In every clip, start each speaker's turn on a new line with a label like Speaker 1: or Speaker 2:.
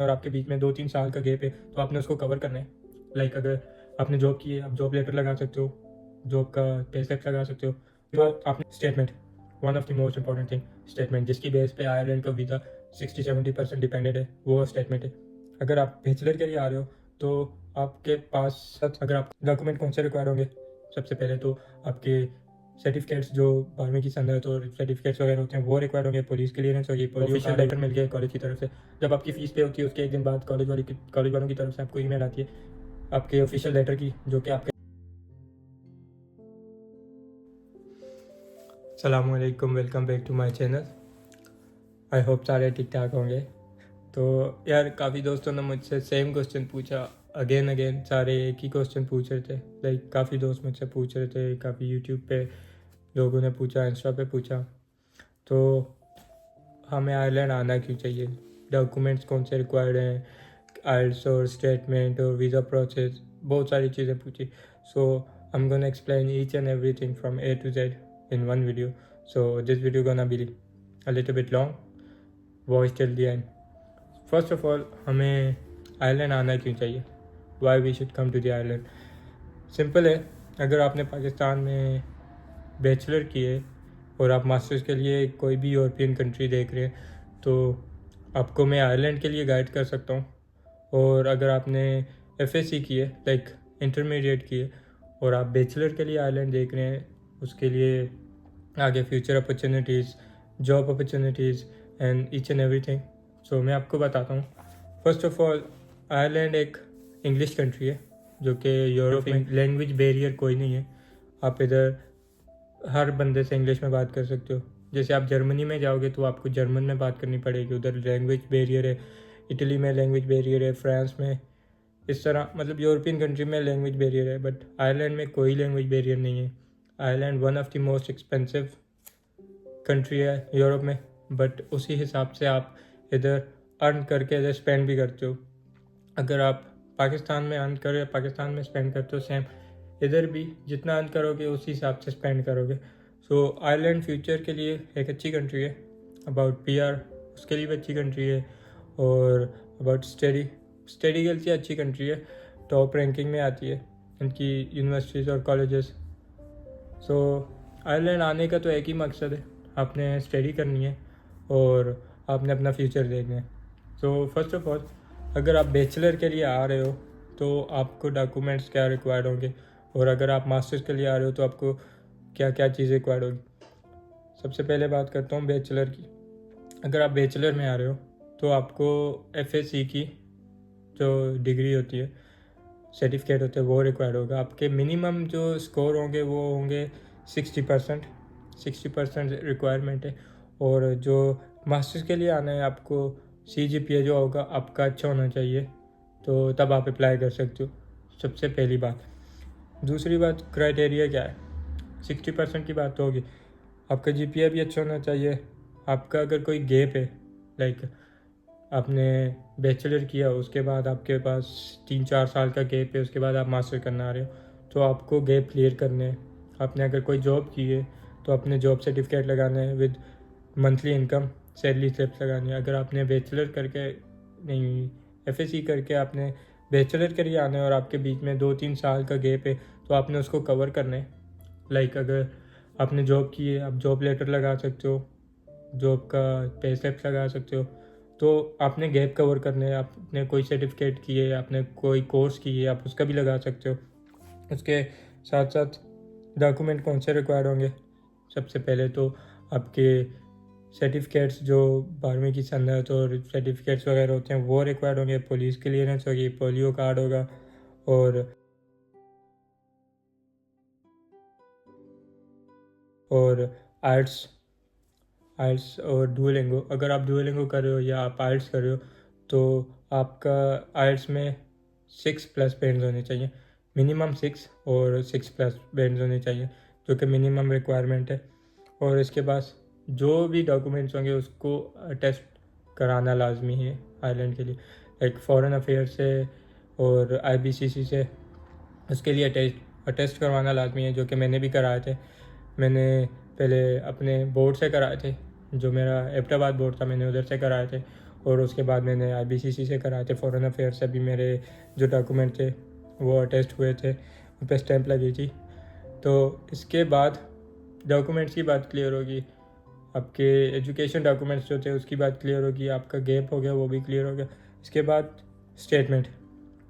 Speaker 1: और आपके बीच में 2-3 साल का गैप है तो आपने उसको कवर करना है। लाइक अगर आपने जॉब की है, आप जॉब लेटर लगा सकते हो, जॉब का पे स्लिप लगा सकते हो। जो आपने statement, one of the most important thing, statement जिसकी बेस पे आयरलैंड का वीज़ा 60-70% डिपेंडेंट है, वो स्टेटमेंट है। अगर आप बैचलर के लिए आ रहे हो तो आपके पास अगर आप डॉक्यूमेंट कौन से रिक्वायर होंगे, सबसे पहले तो आपके सर्टिफिकेट्स जो 12वीं की सनद और सर्टिफिकेट्स वगैरह होते हैं वो रिक्वायर होंगे। पुलिस क्लियरेंस होगी, ऑफिशियल लेटर मिल गया कॉलेज की तरफ से। जब आपकी फ़ीस पे होती है उसके एक दिन बाद कॉलेज वालों की तरफ से आपको ईमेल आती है आपके ऑफिशियल लेटर की, जो कि आपके अस्सलामुअलैकुम, welcome back to my channel. I hope सारे ठीक ठाक होंगे। तो यार काफ़ी दोस्तों ने मुझसे सेम क्वेश्चन पूछा, अगेन सारे एक ही क्वेश्चन पूछ रहे थे। लाइक काफ़ी दोस्त मुझसे पूछ रहे थे, काफ़ी यूट्यूब पे लोगों ने पूछा, इंस्टा पे पूछा। तो हमें आयरलैंड आना क्यों चाहिए, डॉक्यूमेंट्स कौन से रिक्वायर्ड हैं, आइल्स और स्टेटमेंट और वीज़ा प्रोसेस, बहुत सारी चीज़ें पूछी। So I am gonna explain each and everything from A to Z in one video. So this video gonna be a little bit long. Watch till the end. First of all, हमें Ireland आना क्यों चाहिए, Why we should come to the Ireland? Simple है, अगर आपने पाकिस्तान में bachelor किए और आप मास्टर्स के लिए कोई भी यूरोपियन कंट्री देख रहे हैं तो आपको मैं आयरलैंड के लिए गाइड कर सकता हूँ। और अगर आपने FSC की है, लाइक इंटरमीडिएट की है, और आप बैचलर के लिए आयरलैंड देख रहे हैं, उसके लिए आगे future opportunities, job opportunities and each and everything. So मैं आपको बताता हूँ। फर्स्ट ऑफ ऑल, आयरलैंड एक इंग्लिश कंट्री है, जो कि यूरोप में लैंग्वेज बैरियर कोई नहीं है। आप इधर हर बंदे से इंग्लिश में बात कर सकते हो। जैसे आप जर्मनी में जाओगे तो आपको जर्मन में बात करनी पड़ेगी, उधर लैंग्वेज बैरियर है। इटली में लैंग्वेज बैरियर है, फ्रांस में, इस तरह मतलब यूरोपियन कंट्री में लैंग्वेज बैरियर है, बट आयरलैंड में कोई लैंग्वेज बैरियर नहीं है। Ireland one of the most expensive country है यूरोप में, बट उसी हिसाब से आप इधर अर्न करके इधर स्पेंड भी करते हो। अगर आप पाकिस्तान में अर्न करो या पाकिस्तान में स्पेंड करते हो, सेम इधर भी जितना अर्न करोगे उसी हिसाब से स्पेंड करोगे। सो आयरलैंड फ्यूचर के लिए एक अच्छी कंट्री है। अबाउट PR उसके लिए भी अच्छी कंट्री है, और अबाउट स्टडी के लिए अच्छी कंट्री है, टॉप रैंकिंग में आती है इनकी यूनिवर्सिटीज़ और कॉलेजेस। सो आयरलैंड आने का तो एक ही मकसद है, आपने स्टडी करनी है और आपने अपना फ्यूचर देखना है। सो फर्स्ट ऑफ ऑल, अगर आप बैचलर के लिए आ रहे हो तो आपको डॉक्यूमेंट्स क्या रिक्वायर्ड होंगे, और अगर आप मास्टर्स के लिए आ रहे हो तो आपको क्या क्या चीज़ रिक्वायर्ड होगी। सबसे पहले बात करता हूँ बैचलर की। अगर आप बैचलर में आ रहे हो तो आपको FSC की जो डिग्री होती है, सर्टिफिकेट होते हैं, वो रिक्वायर्ड होगा। आपके मिनिमम जो स्कोर होंगे वो होंगे 60% रिक्वायरमेंट है। और जो मास्टर्स के लिए आना है आपको CGPA जो होगा आपका अच्छा होना चाहिए, तो तब आप अप्लाई कर सकते हो, सबसे पहली बात। दूसरी बात, क्राइटेरिया क्या है। 60% की बात तो होगी, आपका GPA भी अच्छा होना चाहिए। आपका अगर कोई गैप है, लाइक आपने बैचलर किया उसके बाद आपके पास 3-4 साल का गैप है, उसके बाद आप मास्टर करना आ रहे हो, तो आपको गैप क्लियर करने हैं। आपने अगर कोई जॉब की है तो अपने जॉब सर्टिफिकेट लगाना है with monthly income, salary slips लगानी है। अगर आपने बैचलर करके नहीं, FSC करके आपने बैचलर के लिए आना है और आपके बीच में 2-3 साल का गैप है तो आपने उसको कवर करना है। लाइक अगर आपने जॉब की है, आप जॉब लेटर लगा सकते हो, जॉब का पे स्लिप्स लगा सकते हो, तो आपने गैप कवर करने हैं। आपने कोई सर्टिफिकेट किए है, आपने कोई कोर्स किए, आप उसका भी लगा सकते हो। उसके साथ साथ डॉक्यूमेंट कौन से रिक्वायर्ड होंगे, सबसे पहले तो आपके सर्टिफिकेट्स जो 12वीं की सनद और सर्टिफिकेट्स वगैरह होते हैं वो रिक्वायर्ड होंगे। पुलिस क्लियरेंस होगी, पोलियो कार्ड होगा, और आर्ट्स आइल्स और डुओलिंगो। अगर आप डुओलिंगो कर रहे हो या आप आइल्स कर रहे हो तो आपका आइल्स में 6+ बैंड्स होने चाहिए, मिनिमम 6 और 6+ बैंड्स होने चाहिए, जो कि मिनिमम रिक्वायरमेंट है। और इसके पास जो भी डॉक्यूमेंट्स होंगे उसको अटेस्ट कराना लाजमी है आयरलैंड के लिए, लाइक फॉरेन अफेयर से और IBCC से, उसके लिए अटेस्ट करवाना लाजमी है, जो कि मैंने भी कराए थे। मैंने पहले अपने बोर्ड से कराए थे, जो मेरा एबटाबाद बोर्ड था, मैंने उधर से कराए थे। और उसके बाद मैंने IBCC से कराए थे। फॉरेन अफेयर से भी मेरे जो डॉक्यूमेंट थे वो अटेस्ट हुए थे, उन पर स्टैंप लगी थी। तो इसके बाद डॉक्यूमेंट्स की बात क्लियर होगी, आपके एजुकेशन डॉक्यूमेंट्स जो थे उसकी बात क्लियर होगी, आपका गैप हो गया वो भी क्लियर हो गया। इसके बाद statement,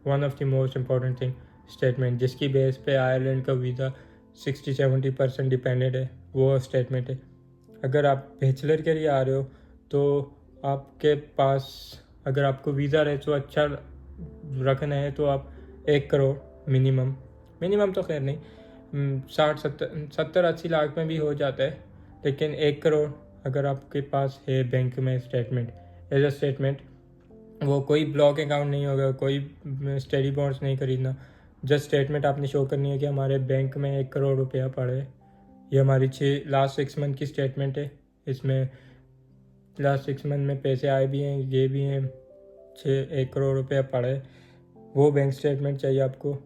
Speaker 1: one of the most important thing, statement, जिसकी बेस पे आयरलैंड का वीज़ा 60-70% डिपेंडेंट है, वो स्टेटमेंट है। अगर आप बैचलर के लिए आ रहे हो तो आपके पास, अगर आपको वीज़ा रेशो अच्छा रखना है तो आप 1 करोड़ मिनिमम तो खैर नहीं, 60-70-80 लाख में भी हो जाता है, लेकिन 1 करोड़ अगर आपके पास है बैंक में स्टेटमेंट, एज अ स्टेटमेंट, वो कोई ब्लॉक अकाउंट नहीं होगा, कोई स्टडी बॉन्ड्स नहीं खरीदना, जस्ट स्टेटमेंट आपने शो करनी है कि हमारे बैंक में 1 करोड़ रुपया पड़े है। ये हमारी लास्ट 6 मंथ की स्टेटमेंट है, इसमें लास्ट 6 मंथ में पैसे आए भी हैं, ये भी हैं, 1 करोड़ रुपया पड़े, वो बैंक स्टेटमेंट चाहिए आपको,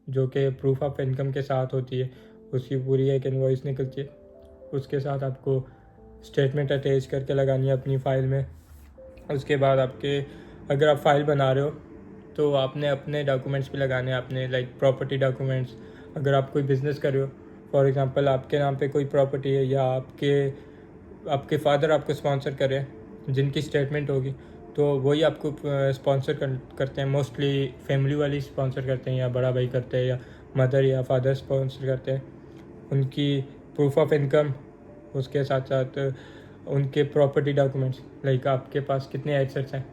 Speaker 1: जो कि प्रूफ ऑफ इनकम के साथ होती है। उसकी पूरी एक इनवॉइस निकलती है, उसके साथ आपको स्टेटमेंट अटैच करके लगानी है अपनी फ़ाइल में। उसके बाद आपके, अगर आप फाइल बना रहे हो तो आपने अपने डॉक्यूमेंट्स भी लगाने हैं, आपने लाइक प्रॉपर्टी डॉक्यूमेंट्स। अगर आप कोई बिज़नेस कर रहे हो, फॉर एग्जांपल आपके नाम पे कोई प्रॉपर्टी है, या आपके फादर आपको स्पॉन्सर कर रहे हैं जिनकी स्टेटमेंट होगी, तो वही आपको स्पॉन्सर करते हैं। मोस्टली फैमिली वाली स्पॉन्सर करते हैं, या बड़ा भाई करते हैं, या मदर या फादर स्पॉन्सर करते हैं। उनकी प्रूफ ऑफ इनकम, उसके साथ साथ उनके प्रॉपर्टी डॉक्यूमेंट्स, लाइक आपके पास कितने एसेट्स हैं,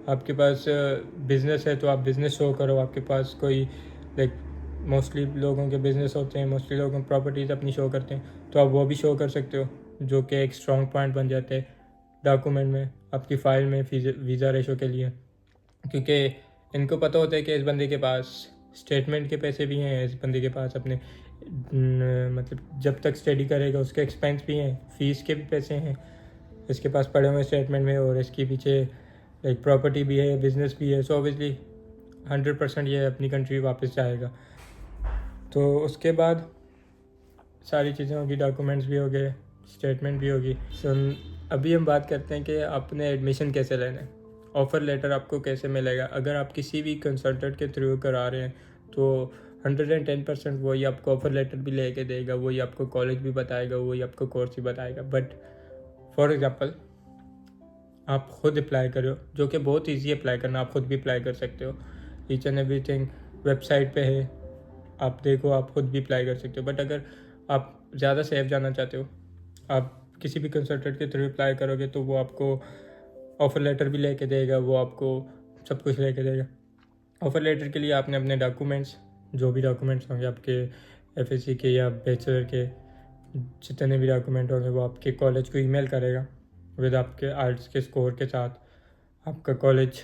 Speaker 1: आपके पास बिज़नेस है तो आप बिज़नेस शो करो, आपके पास कोई लाइक मोस्टली लोगों के बिज़नेस होते हैं, मोस्टली लोग प्रॉपर्टीज़ अपनी शो करते हैं, तो आप वो भी शो कर सकते हो, जो कि एक स्ट्रॉन्ग पॉइंट बन जाते हैं डॉक्यूमेंट में, आपकी फ़ाइल में वीज़ा रेशो के लिए। क्योंकि इनको पता होता है कि इस बंदे के पास स्टेटमेंट के पैसे भी हैं, इस बंदे के पास अपने मतलब जब तक स्टडी करेगा उसके एक्सपेंस भी हैं, फ़ीस के भी पैसे हैं इसके पास पड़े हुए स्टेटमेंट में, और इसके पीछे लाइक प्रॉपर्टी भी है, बिज़नेस भी है। सो ऑब्वियसली 100% ये अपनी कंट्री वापस जाएगा। तो उसके बाद सारी चीज़ें होगी, डॉक्यूमेंट्स भी हो गए, स्टेटमेंट भी होगी। सो अभी हम बात करते हैं कि आपने एडमिशन कैसे लेना है, ऑफ़र लेटर आपको कैसे मिलेगा। अगर आप किसी भी कंसल्टेंट के थ्रू करा रहे हैं तो 110% वही आपको ऑफ़र लेटर भी लेके देगा, वही आपको कॉलेज भी बताएगा, वही आपको कोर्स भी बताएगा। बट फॉर एग्ज़ाम्पल आप खुद अप्लाई करो, जो कि बहुत इजी अप्लाई करना, आप खुद भी अप्लाई कर सकते हो, ईच एंड एवरीथिंग वेबसाइट पे है, आप देखो, आप खुद भी अप्लाई कर सकते हो। बट अगर आप ज़्यादा सेफ जाना चाहते हो, आप किसी भी कंसल्टेंट के थ्रू अप्लाई करोगे तो वो आपको ऑफ़र लेटर भी लेके देगा, वो आपको सब कुछ लेके देगा। ऑफ़र लेटर के लिए आपने अपने डॉक्यूमेंट्स, जो भी डॉक्यूमेंट्स होंगे आपके FSC के या बैचलर के, जितने भी डॉक्यूमेंट होंगे वो आपके कॉलेज को ईमेल करेगा विद आपके आर्ट्स के स्कोर के साथ, आपका कॉलेज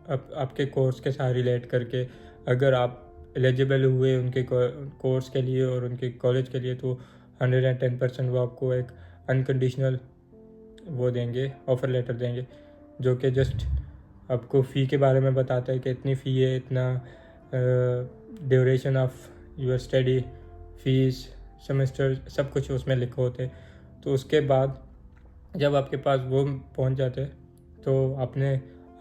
Speaker 1: आपके कोर्स के साथ रिलेट करके, अगर आप एलिजिबल हुए उनके कोर्स के लिए और उनके कॉलेज के लिए, तो 110% वो आपको एक अनकंडीशनल वो देंगे, ऑफ़र लेटर देंगे, जो कि जस्ट आपको फ़ी के बारे में बताता है कि इतनी फ़ी है, इतना duration of your study, fees, semester, सब कुछ उसमें लिखे होते हैं। तो उसके बाद जब आपके पास वो पहुंच जाते हैं तो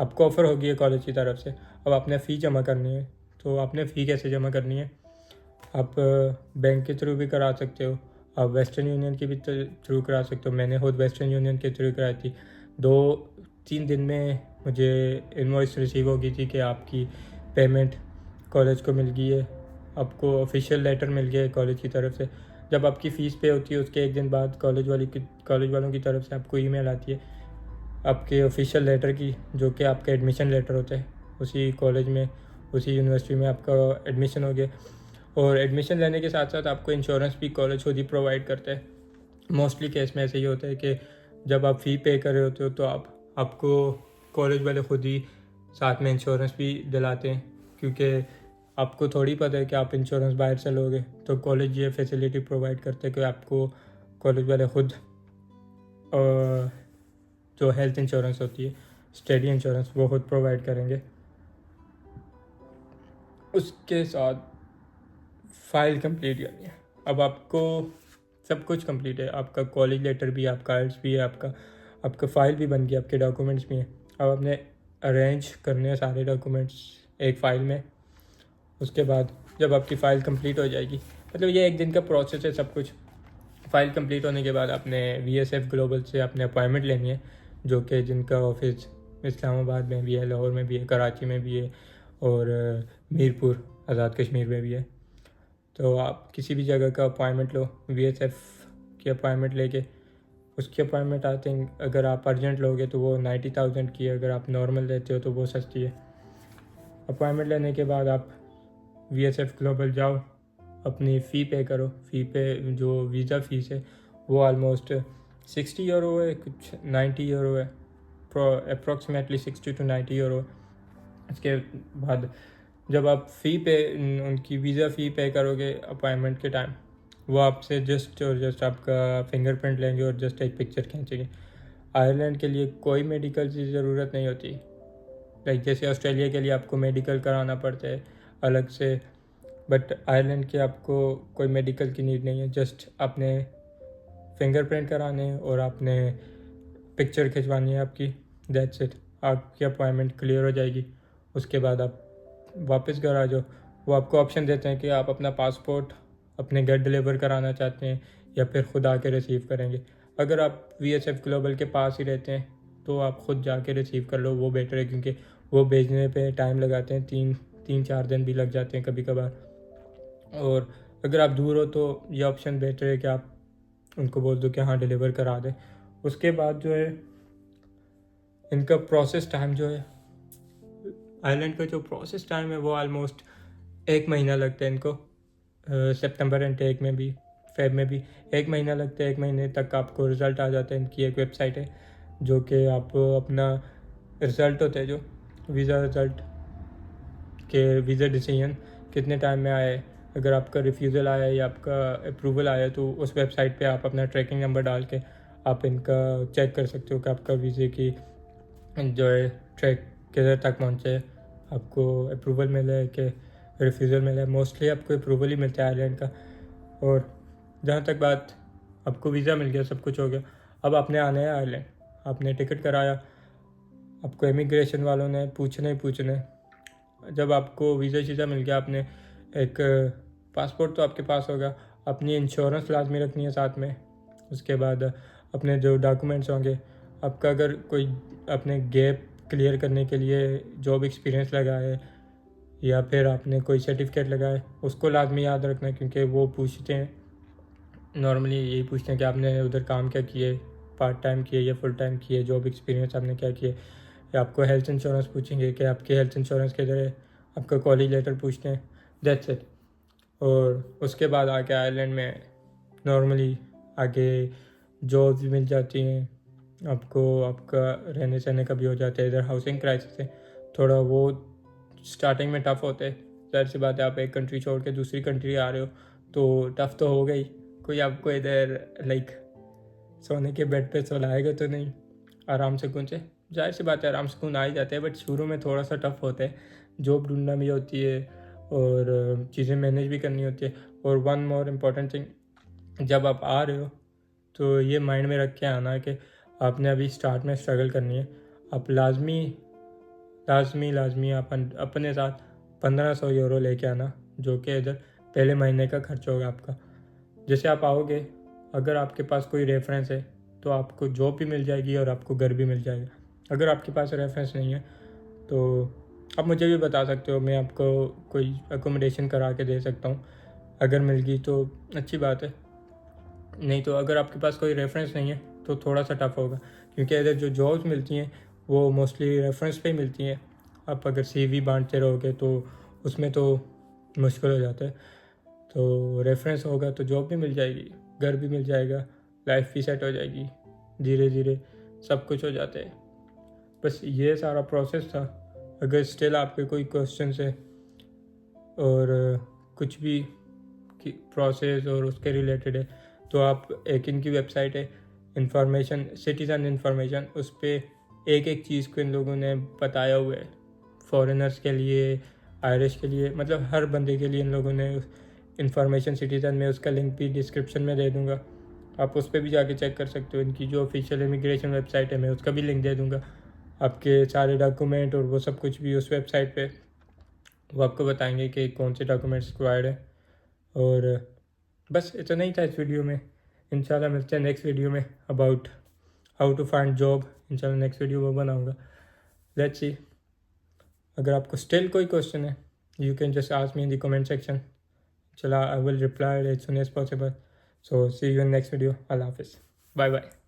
Speaker 1: आपको ऑफ़र होगी है कॉलेज की तरफ से, अब आपने फ़ी जमा करनी है। तो आपने फ़ी कैसे जमा करनी है, आप बैंक के थ्रू भी करा सकते हो, आप वेस्टर्न यूनियन की भी थ्रू करा सकते हो। मैंने खुद वेस्टर्न यूनियन के थ्रू कराई थी। 2-3 दिन में मुझे इनवॉइस रिसीव हो गई थी कि आपकी पेमेंट कॉलेज को मिल गई है, आपको ऑफिशियल लेटर मिल गया है कॉलेज की तरफ से। जब आपकी फ़ीस पे होती है उसके 1 दिन बाद कॉलेज वालों की तरफ से आपको ईमेल आती है आपके ऑफिशियल लेटर की, जो कि आपका एडमिशन लेटर होता है। उसी कॉलेज में, उसी यूनिवर्सिटी में आपका एडमिशन हो गया। और एडमिशन लेने के साथ साथ आपको इंश्योरेंस भी कॉलेज खुद ही प्रोवाइड करता है। मोस्टली केस में ऐसे ही होता है कि जब आप फ़ी पे कर रहे होते हो तो आपको कॉलेज वाले खुद ही साथ में इंश्योरेंस भी दिलाते हैं, क्योंकि आपको थोड़ी पता है कि आप इंश्योरेंस बाहर से लोगे, तो कॉलेज ये फैसिलिटी प्रोवाइड करते हैं कि आपको कॉलेज वाले खुद जो हेल्थ इंश्योरेंस होती है, स्टडी इंश्योरेंस, वो खुद प्रोवाइड करेंगे। उसके साथ फ़ाइल कंप्लीट करनी है। अब आपको सब कुछ कंप्लीट है, आपका कॉलेज लेटर भी है, आपका आइल्स भी है, आपका फ़ाइल भी बन गया, आपके डॉक्यूमेंट्स भी हैं। अब आपने अरेंज करने हैं सारे डॉक्यूमेंट्स एक फ़ाइल में। उसके बाद जब आपकी फ़ाइल कंप्लीट हो जाएगी, मतलब ये एक दिन का प्रोसेस है सब कुछ। फ़ाइल कंप्लीट होने के बाद आपने VSF ग्लोबल से आपने अपॉइंटमेंट लेनी है, जो कि जिनका ऑफिस इस्लामाबाद में भी है, लाहौर में भी है, कराची में भी है और मीरपुर आज़ाद कश्मीर में भी है। तो आप किसी भी जगह का अपॉइंटमेंट लो, VSF की अपॉइंटमेंट लेके उसकी अपॉइंटमेंट आई थिंक अगर आप अर्जेंट लोगे तो वो 90,000 की है, अगर आप नॉर्मल लेते हो तो वो सस्ती है। अपॉइंटमेंट लेने के बाद आप VSF ग्लोबल जाओ, अपनी फ़ी पे करो। फ़ी पे जो वीज़ा फ़ीस है वो ऑलमोस्ट 60 यूरो है, कुछ 90 यूरो है, अप्रॉक्सीमेटली 60 to 90 यूरो। उसके बाद जब आप फ़ी पे उनकी वीज़ा फ़ी पे करोगे अपॉइंटमेंट के टाइम, वो आपसे जस्ट और जस्ट आपका फिंगरप्रिंट लेंगे और जस्ट एक पिक्चर खींचेंगे। आयरलैंड के लिए कोई मेडिकल की ज़रूरत नहीं होती, लाइक जैसे ऑस्ट्रेलिया के लिए आपको मेडिकल कराना पड़ता है अलग से, बट आयरलैंड के आपको कोई मेडिकल की नीड नहीं है। जस्ट आपने फिंगरप्रिंट कराने हैं और आपने पिक्चर खिंचवानी है आपकी, दैट्स इट। आपकी अपॉइंटमेंट क्लियर हो जाएगी। उसके बाद आप वापस घर आ जाओ। वो आपको ऑप्शन देते हैं कि आप अपना पासपोर्ट अपने घर डिलीवर कराना चाहते हैं या फिर खुद आके रिसीव करेंगे। अगर आप VSF ग्लोबल के पास ही रहते हैं तो आप खुद जाके रिसीव कर लो, वो बेटर है, क्योंकि वो भेजने पे टाइम लगाते हैं, 3-4 दिन भी लग जाते हैं कभी कभार। और अगर आप दूर हो तो ये ऑप्शन बेटर है कि आप उनको बोल दो कि हाँ डिलीवर करा दें। उसके बाद जो है इनका प्रोसेस टाइम जो है, आइलैंड का जो प्रोसेस टाइम है वो ऑलमोस्ट 1 महीना लगता है इनको। सितंबर इनटेक में भी, फेब में भी 1 महीना लगता है। 1 महीने तक आपको रिज़ल्ट आ जाता है। इनकी एक वेबसाइट है जो कि आप अपना रिज़ल्ट होता है जो वीज़ा रिज़ल्ट के वीज़ा डिसीजन कितने टाइम में आया है, अगर आपका रिफ्यूज़ल आया है या आपका अप्रूवल आया है तो उस वेबसाइट पे आप अपना ट्रैकिंग नंबर डाल के आप इनका चेक कर सकते हो कि आपका वीज़े की जो है ट्रैक किधर तक पहुँचे है, आपको अप्रूवल मिला है कि रिफ्यूज़ल मिला है। मोस्टली आपको अप्रूवल ही मिलता है आइलैंड का। और जहाँ तक बात, आपको वीज़ा मिल गया, सब कुछ हो गया, अब आपने आना है आइलैंड, आपने टिकट कराया, आपको इमिग्रेशन वालों ने पूछना ही पूछना है। जब आपको वीज़ा शीज़ा मिल गया, आपने एक पासपोर्ट तो आपके पास होगा, अपनी इंश्योरेंस लाजमी रखनी है साथ में। उसके बाद अपने जो डॉक्यूमेंट्स होंगे, आपका अगर कोई अपने गैप क्लियर करने के लिए जॉब एक्सपीरियंस लगा है या फिर आपने कोई सर्टिफिकेट लगाए, उसको लाजमी याद रखना है, क्योंकि वो पूछते हैं, नॉर्मली यही पूछते हैं कि आपने उधर काम क्या किए, पार्ट टाइम किए या फुल टाइम किए, जॉब एक्सपीरियंस आपने क्या किए। या आपको हेल्थ इंश्योरेंस पूछेंगे कि आपकी हेल्थ इंश्योरेंस किधर है, आपका कॉलेज लेटर पूछते हैं, दैट्स इट। और उसके बाद आके आयरलैंड में नॉर्मली आगे जॉब्स भी मिल जाती हैं आपको, आपका रहने सहने का भी हो जाता है। इधर हाउसिंग क्राइसिस है थोड़ा, वो स्टार्टिंग में टफ़ होता है, जाहिर सी बात है, आप एक कंट्री छोड़ के दूसरी कंट्री आ रहे हो तो टफ़ तो हो गई। कोई आपको इधर लाइक सोने के बेड पे सोलाएगा तो नहीं, आराम से कौन से, जाहिर सी बात है आराम से कौन आ ही जाते हैं, बट शुरू में थोड़ा सा टफ़ होता है, जॉब ढूंढना भी होती है और चीज़ें मैनेज भी करनी होती है। और वन मोर इम्पॉर्टेंट थिंग, जब आप आ रहे हो तो ये माइंड में रख के आना है कि आपने अभी स्टार्ट में स्ट्रगल करनी है। आप लाजमी आप अपने साथ 1500 यूरो लेके आना, जो कि इधर पहले महीने का खर्च होगा आपका। जैसे आप आओगे, अगर आपके पास कोई रेफरेंस है तो आपको जॉब भी मिल जाएगी और आपको घर भी मिल जाएगा। अगर आपके पास रेफरेंस नहीं है तो आप मुझे भी बता सकते हो, मैं आपको कोई अकोमोडेशन करा के दे सकता हूँ। अगर मिल गई तो अच्छी बात है, नहीं तो अगर आपके पास कोई रेफरेंस नहीं है तो थोड़ा सा टफ़ होगा, क्योंकि इधर जो जॉब्स मिलती हैं वो मोस्टली रेफरेंस पे ही मिलती हैं। आप अगर CV बांटते रहोगे तो उसमें तो मुश्किल हो जाता है। तो रेफरेंस होगा तो जॉब भी मिल जाएगी, घर भी मिल जाएगा, लाइफ भी सेट हो जाएगी, धीरे धीरे सब कुछ हो जाता है। बस ये सारा प्रोसेस था। अगर स्टिल आपके कोई क्वेश्चन है और कुछ भी प्रोसेस और उसके रिलेटेड है तो आप एक इनकी वेबसाइट है इंफॉर्मेशन, सिटीज़न इंफॉर्मेशन, उस पर एक एक चीज़ को इन लोगों ने बताया हुआ है, फॉरेनर्स के लिए, आयरिश के लिए, मतलब हर बंदे के लिए इन लोगों ने इंफॉर्मेशन सिटीज़न में, उसका लिंक भी डिस्क्रिप्शन में दे दूँगा। आप उस पर भी जाके चेक कर सकते हो। इनकी जो ऑफिशियल इमिग्रेशन वेबसाइट है, मैं उसका भी लिंक दे दूँगा। आपके सारे डॉक्यूमेंट और वो सब कुछ भी उस वेबसाइट पे वो आपको बताएंगे कि कौन से डॉक्यूमेंट्स रिक्वायर्ड है। और बस इतना ही था इस वीडियो में। इंशाल्लाह मिलते हैं नेक्स्ट वीडियो में about how to find job. इंशाल्लाह नेक्स्ट वीडियो वो बनाऊँगा। Let's see. अगर आपको स्टिल कोई क्वेश्चन है, you can just ask me in the comment section. चला, I will reply as soon as possible. So see you in next video. अल्लाह हाफिज़, बाय बाय।